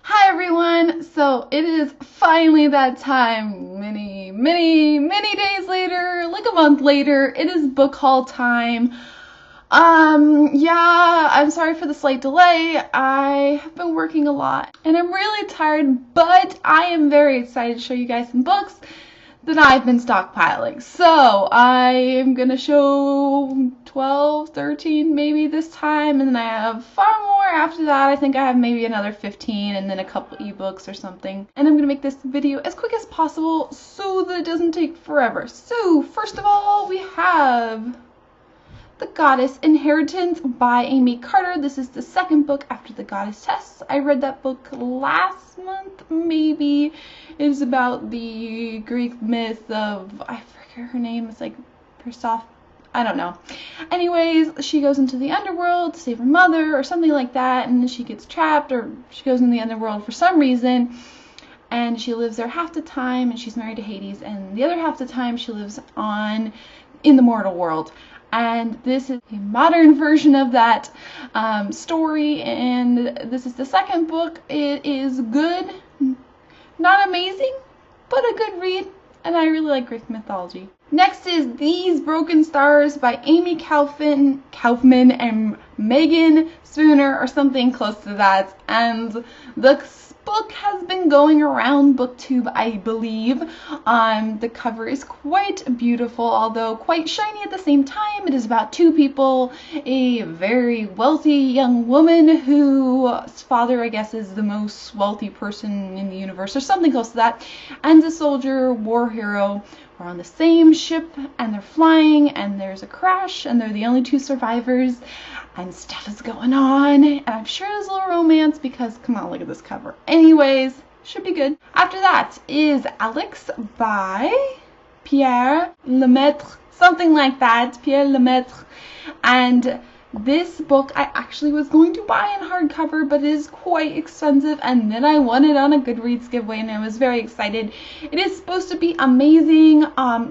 Hi everyone! So it is finally that time. Many days later, like a month later, it is book haul time. Yeah, I'm sorry for the slight delay. I have been working a lot and I'm really tired, but I am very excited to show you guys some books that I've been stockpiling. So I am gonna show 12, 13 maybe this time, and then I have far more after that. I think I have maybe another 15 and then a couple ebooks or something. And I'm gonna make this video as quick as possible so that it doesn't take forever. So first of all, we have The Goddess Inheritance by Amy Carter. This is the second book after The Goddess Tests. I read that book last month, maybe. It is about the Greek myth of, I forget her name, it's like Persephone, I don't know. Anyways, she goes into the underworld to save her mother or something like that, and then she gets trapped, or she goes in the underworld for some reason, and she lives there half the time, and she's married to Hades, and the other half the time she lives in the mortal world. And this is a modern version of that story, and this is the second book. It is good, not amazing, but a good read, and I really like Greek mythology. Next is These Broken Stars by Amy Kaufman and Megan Spooner, or something close to that. And the book has been going around BookTube, I believe. The cover is quite beautiful, although quite shiny at the same time. It is about two people, a very wealthy young woman whose father, I guess, is the most wealthy person in the universe, or something close to that, and a soldier, war hero, are on the same ship, and they're flying, and there's a crash, and they're the only two survivors, and stuff is going on, and I'm sure there's a little romance because, come on, look at this cover. Anyways, should be good. After that is Alex by Pierre Lemaitre, something like that, Pierre Lemaitre, and this book I actually was going to buy in hardcover, but it is quite expensive, and then I won it on a Goodreads giveaway, and I was very excited. It is supposed to be amazing,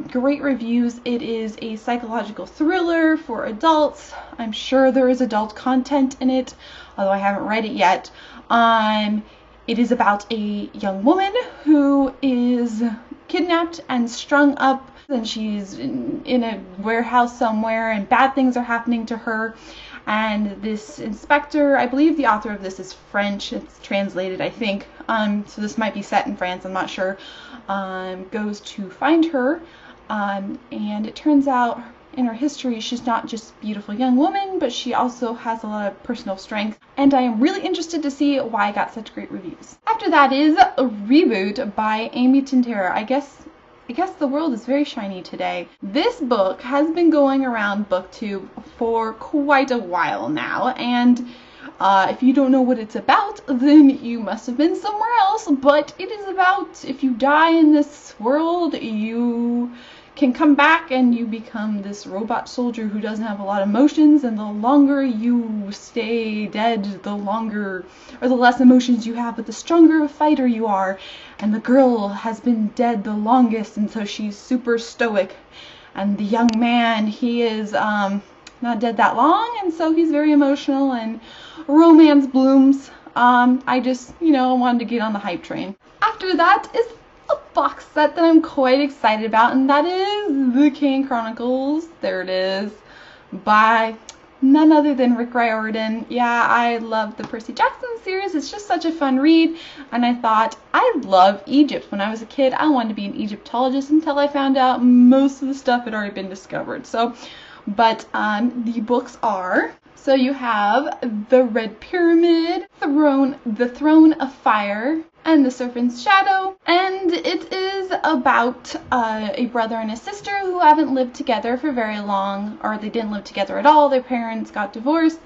great reviews. It is a psychological thriller for adults. I'm sure there is adult content in it, although I haven't read it yet. It is about a young woman who is kidnapped and strung up, and she's in a warehouse somewhere, and bad things are happening to her, and this inspector, I believe the author of this is French, it's translated, I think, so this might be set in France, I'm not sure, goes to find her, and it turns out in her history she's not just a beautiful young woman, but she also has a lot of personal strength, and I am really interested to see why I got such great reviews. After that is a Reboot by Amy Tintera. I guess the world is very shiny today. This book has been going around BookTube for quite a while now, and if you don't know what it's about, then you must have been somewhere else, but it is about if you die in this world, you can come back and you become this robot soldier who doesn't have a lot of emotions, and the longer you stay dead, the longer, or the less emotions you have, but the stronger a fighter you are. And the girl has been dead the longest, and so she's super stoic. And the young man, he is not dead that long, and so he's very emotional, and romance blooms. I just, wanted to get on the hype train. After that is a box set that I'm quite excited about, and that is The Kane Chronicles, there it is, by none other than Rick Riordan. Yeah, I love the Percy Jackson series. It's just such a fun read, and I thought, I love Egypt. When I was a kid, I wanted to be an Egyptologist until I found out most of the stuff had already been discovered. So, but the books are, so you have The Red Pyramid, The Throne of Fire, and The Serpent's Shadow, and it is about a brother and a sister who haven't lived together for very long, or they didn't live together at all. Their parents got divorced,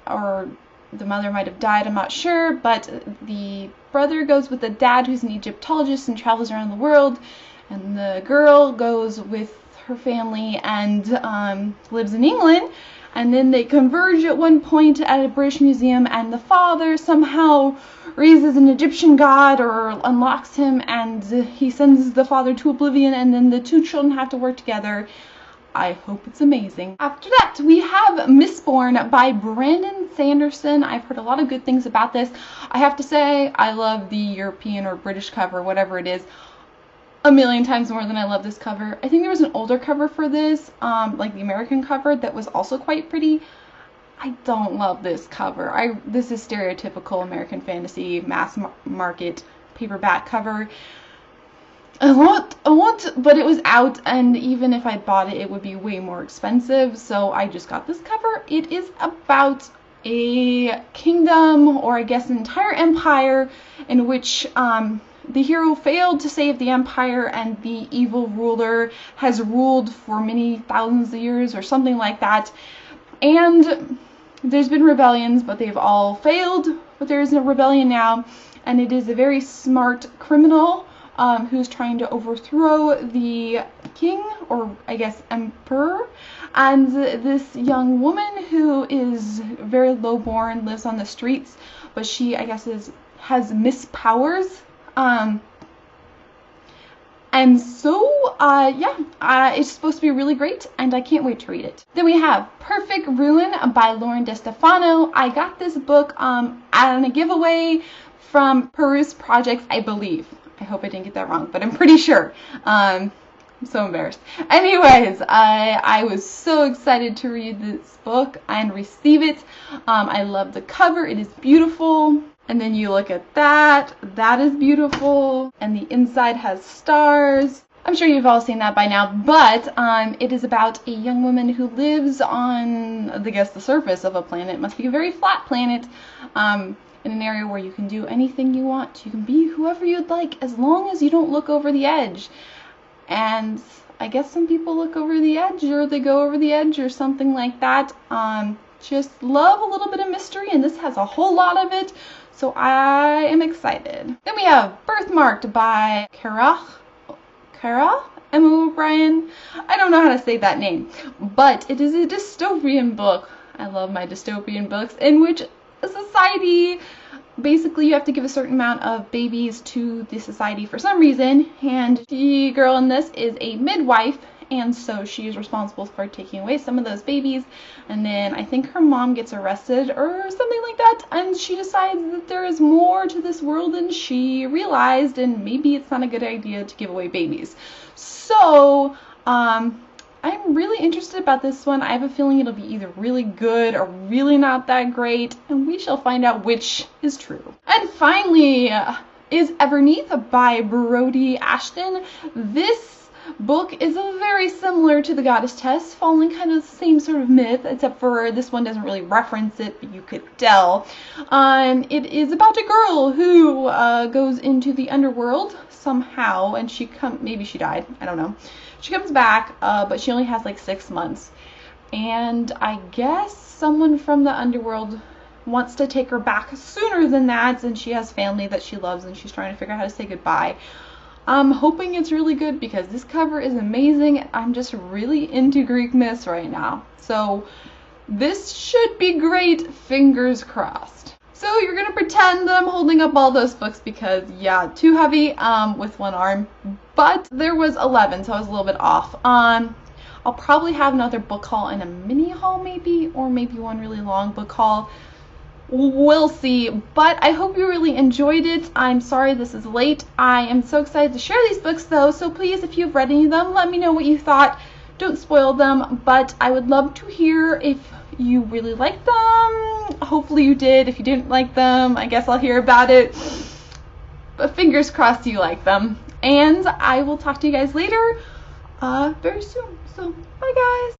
or the mother might have died, I'm not sure, but the brother goes with the dad who's an Egyptologist and travels around the world, and the girl goes with her family and lives in England. And then they converge at one point at a British museum, and the father somehow raises an Egyptian god or unlocks him, and he sends the father to oblivion, and then the two children have to work together. I hope it's amazing. After that, we have Mistborn by Brandon Sanderson. I've heard a lot of good things about this. I have to say, I love the European or British cover, whatever it is, a million times more than I love this cover. I think there was an older cover for this, like the American cover, that was also quite pretty. I don't love this cover. This is stereotypical American fantasy, mass market paperback cover. I want, but it was out, and even if I bought it, it would be way more expensive, so I just got this cover. It is about a kingdom, or I guess an entire empire, in which the hero failed to save the empire, and the evil ruler has ruled for many thousands of years, or something like that. And there's been rebellions, but they've all failed. But there is a rebellion now, and it is a very smart criminal who's trying to overthrow the king, or I guess emperor, and this young woman who is very lowborn, lives on the streets, but she, I guess, has Miss Powers, and so it's supposed to be really great, and I can't wait to read it. Then we have Perfect Ruin by Lauren DeStefano. I got this book on a giveaway from Peruse Projects, I believe. I hope I didn't get that wrong, but I'm pretty sure. I'm so embarrassed. Anyways, I was so excited to read this book and receive it. I love the cover. It is beautiful. And then you look at that. That is beautiful. And the inside has stars. I'm sure you've all seen that by now, but it is about a young woman who lives on, I guess, the surface of a planet. It must be a very flat planet. In an area where you can do anything you want. You can be whoever you'd like, as long as you don't look over the edge. And I guess some people look over the edge, or they go over the edge, or something like that. Just love a little bit of mystery, and this has a whole lot of it, so I am excited. Then we have Birthmarked by Kara Emma O'Brien. I don't know how to say that name, but it is a dystopian book. I love my dystopian books, in which a society, basically you have to give a certain amount of babies to the society for some reason, and the girl in this is a midwife, and so she is responsible for taking away some of those babies, and then I think her mom gets arrested or something like that, and she decides that there is more to this world than she realized, and maybe it's not a good idea to give away babies. So I'm really interested about this one. I have a feeling it'll be either really good or really not that great, and we shall find out which is true. And finally is Everneath by Brody Ashton. This book is very similar to The Goddess Test, following kind of the same sort of myth, except for this one doesn't really reference it, but you could tell. It is about a girl who goes into the underworld somehow, and maybe she died, I don't know. She comes back, but she only has like 6 months, and I guess someone from the underworld wants to take her back sooner than that, and she has family that she loves, and she's trying to figure out how to say goodbye. I'm hoping it's really good, because this cover is amazing, and I'm just really into Greek myths right now. So this should be great, fingers crossed. So you're gonna pretend that I'm holding up all those books because, yeah, too heavy with one arm. But there was 11, so I was a little bit off. I'll probably have another book haul and a mini haul maybe, or maybe one really long book haul. We'll see, but I hope you really enjoyed it. I'm sorry this is late. I am so excited to share these books though, so please, if you've read any of them, let me know what you thought. Don't spoil them, but I would love to hear if you really liked them. Hopefully you did. If you didn't like them, I guess I'll hear about it. But fingers crossed you like them. And I will talk to you guys later very soon. So, bye guys!